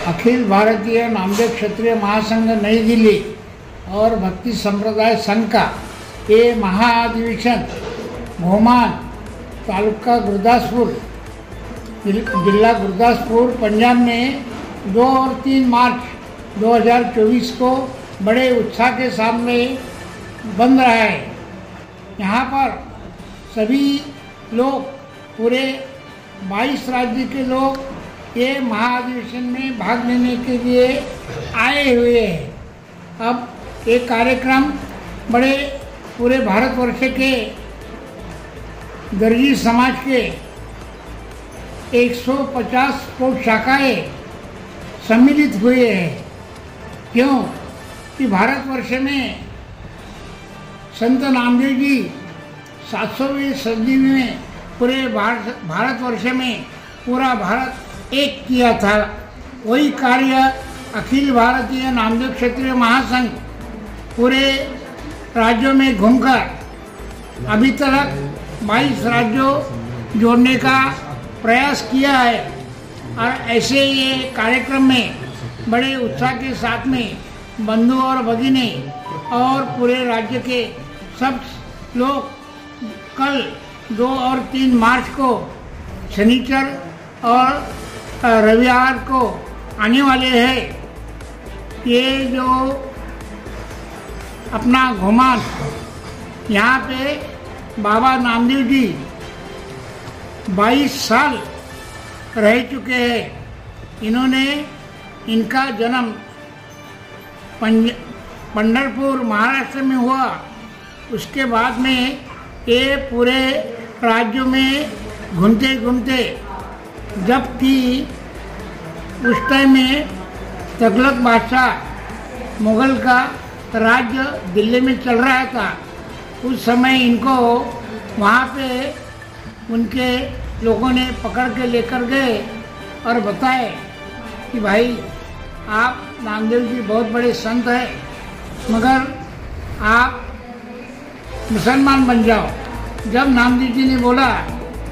अखिल भारतीय नामदेव क्षत्रिय महासंघ नई दिल्ली और भक्ति संप्रदाय संघ का ये महाअधिवेशन घोमान तालुका गुरदासपुर जिला गुरदासपुर पंजाब में 2 और 3 मार्च 2024 को बड़े उत्साह के साथ में बन रहा है। यहाँ पर सभी लोग पूरे 22 राज्य के लोग ये महाअधिवेशन में भाग लेने के लिए आए हुए हैं। अब ये कार्यक्रम बड़े पूरे भारतवर्ष के दर्जी समाज के 150 स्पोर्ट शाखाएँ सम्मिलित हुए हैं। क्यों कि भारतवर्ष में संत नामदेव जी 700वीं सदी में पूरे भारतवर्ष में पूरा भारत एक किया था। वही कार्य अखिल भारतीय नामदेव क्षत्रिय महासंघ पूरे राज्यों में घूमकर अभी तक 22 राज्यों जोड़ने का प्रयास किया है। और ऐसे ये कार्यक्रम में बड़े उत्साह के साथ में बंधु और भगिनी और पूरे राज्य के सब लोग कल 2 और 3 मार्च को शनिचर और रविवार को आने वाले हैं। ये जो अपना घुमान यहाँ पे बाबा नामदेव जी 22 साल रह चुके हैं। इन्होंने इनका जन्म पंढरपुर महाराष्ट्र में हुआ। उसके बाद में ये पूरे राज्यों में घूमते घूमते, जबकि उस टाइम में तुगलक बादशाह मुग़ल का राज्य दिल्ली में चल रहा था, उस समय इनको वहाँ पे उनके लोगों ने पकड़ के लेकर गए और बताए कि भाई आप नामदेव जी बहुत बड़े संत हैं, मगर आप मुसलमान बन जाओ। जब नामदेव जी ने बोला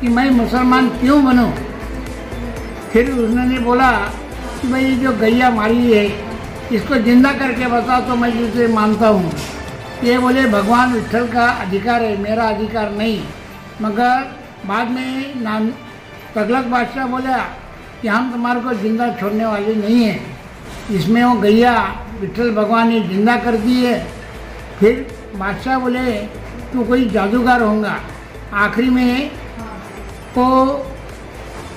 कि मैं मुसलमान क्यों बनूं, फिर उन्होंने बोला कि भाई ये जो गैया मारी है इसको जिंदा करके बताओ तो मैं तुझे मानता हूँ। ये बोले भगवान विट्ठल का अधिकार है, मेरा अधिकार नहीं। मगर बाद में तुगलक बादशाह बोला कि हम तुम्हारे को जिंदा छोड़ने वाले नहीं हैं। इसमें वो गैया विट्ठल भगवान ने जिंदा कर दी है। फिर बादशाह बोले तू कोई जादूगर होगा। आखिरी में को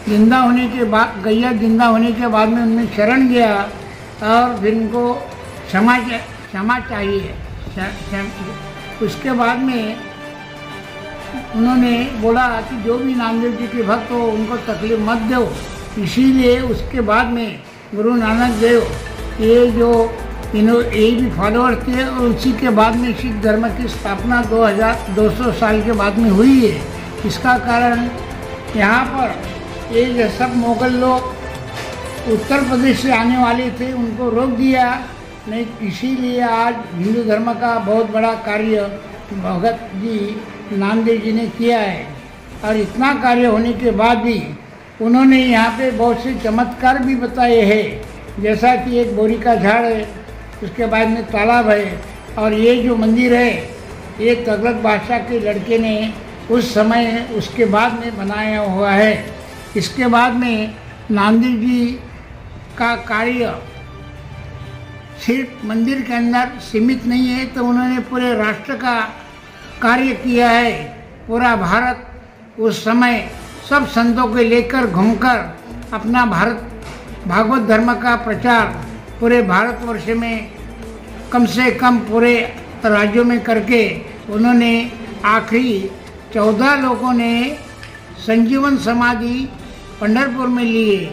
जिंदा होने के बाद, गैया जिंदा होने के बाद में उनमें शरण गया और फिर उनको क्षमा चाहिए। उसके बाद में उन्होंने बोला कि जो भी नामदेव जी के भक्त हो उनको तकलीफ मत दो। इसीलिए उसके बाद में गुरु नानक देव ये जो यही भी फॉलोअर थे और उसी के बाद में सिख धर्म की स्थापना 2200 साल के बाद में हुई है। इसका कारण यहाँ पर ये जो सब मुग़ल लोग उत्तर प्रदेश से आने वाले थे उनको रोक दिया नहीं। इसीलिए आज हिंदू धर्म का बहुत बड़ा कार्य भगत जी नामदेव जी ने किया है। और इतना कार्य होने के बाद भी उन्होंने यहाँ पे बहुत से चमत्कार भी बताए हैं, जैसा कि एक बोरी का झाड़ है, उसके बाद में तालाब है, और ये जो मंदिर है ये तुगलक बादशाह के लड़के ने उस समय उसके बाद में बनाया हुआ है। इसके बाद में नामदेव जी का कार्य सिर्फ मंदिर के अंदर सीमित नहीं है, तो उन्होंने पूरे राष्ट्र का कार्य किया है। पूरा भारत उस समय सब संतों को लेकर घूमकर अपना भागवत धर्म का प्रचार पूरे भारतवर्ष में कम से कम पूरे राज्यों में करके उन्होंने आखिरी 14 लोगों ने संजीवन समाधि पंढरपुर में लिए।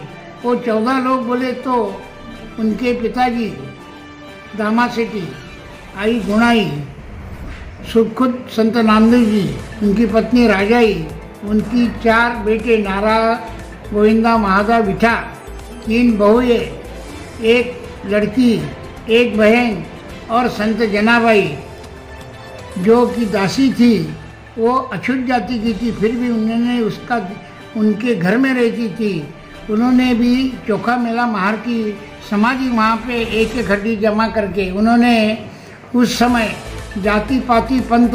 वो 14 लोग बोले तो उनके पिताजी दामा सेठी, आई गुणाई, खुद संत नामदेव जी, उनकी पत्नी राजाई, उनकी 4 बेटे नारायण, गोविंदा, महादा, विठा, 3 बहुएं, 1 लड़की, 1 बहन और संत जनाबाई जो कि दासी थी, वो अछूत जाति की थी, फिर भी उन्होंने उनके घर में रहती थी। उन्होंने भी चोखा मेला महार की समाधि वहाँ पे एक एक हड्डी जमा करके उन्होंने उस समय जाति पाति पंथ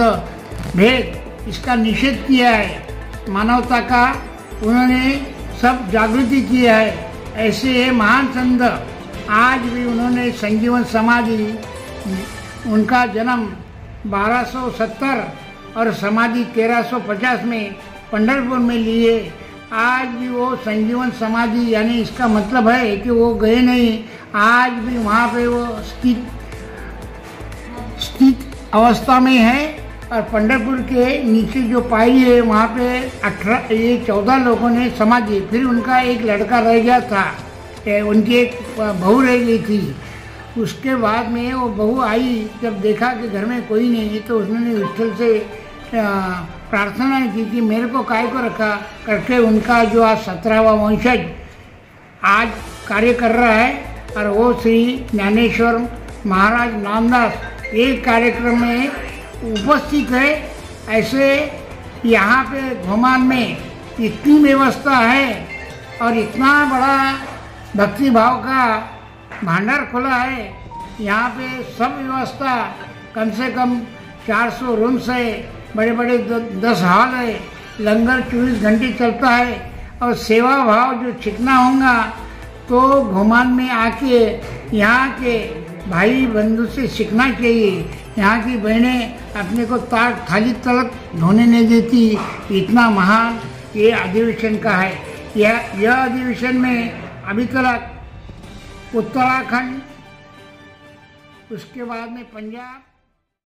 भेद इसका निषेध किया है, मानवता का उन्होंने सब जागृति किया है। ऐसे महान संत आज भी उन्होंने संजीवन समाधि, उनका जन्म 1270 और समाधि 1350 में पंढरपुर में लिए। आज भी वो संजीवन समाधि यानी इसका मतलब है कि वो गए नहीं, आज भी वहाँ पे वो स्थित अवस्था में है। और पंढरपुर के नीचे जो पाई है वहाँ पे 14 लोगों ने समाधि, फिर उनका एक लड़का रह गया था, उनकी एक बहू रह गई थी। उसके बाद में वो बहू आई, जब देखा कि घर में कोई नहीं तो उन्होंने विठल से प्रार्थना की कि मेरे को काय को रखा करके उनका जो आज 17वां वंशज आज कार्य कर रहा है और वो श्री ज्ञानेश्वर महाराज नामदास एक कार्यक्रम में उपस्थित है। ऐसे यहाँ पे घुमान में इतनी व्यवस्था है और इतना बड़ा भक्ति भाव का भंडार खुला है। यहाँ पे सब व्यवस्था, कम से कम 400 रूम्स है, बड़े बड़े 10 हॉल है, लंगर 24 घंटे चलता है और सेवा भाव जो चिकना होगा तो घुमान में आके यहाँ के भाई बंधु से सीखना चाहिए। यहाँ की बहनें अपने को थाली तलक धोने नहीं देती, इतना महान ये अधिवेशन का है। यह अधिवेशन में अभी तक उत्तराखंड, उसके बाद में पंजाब,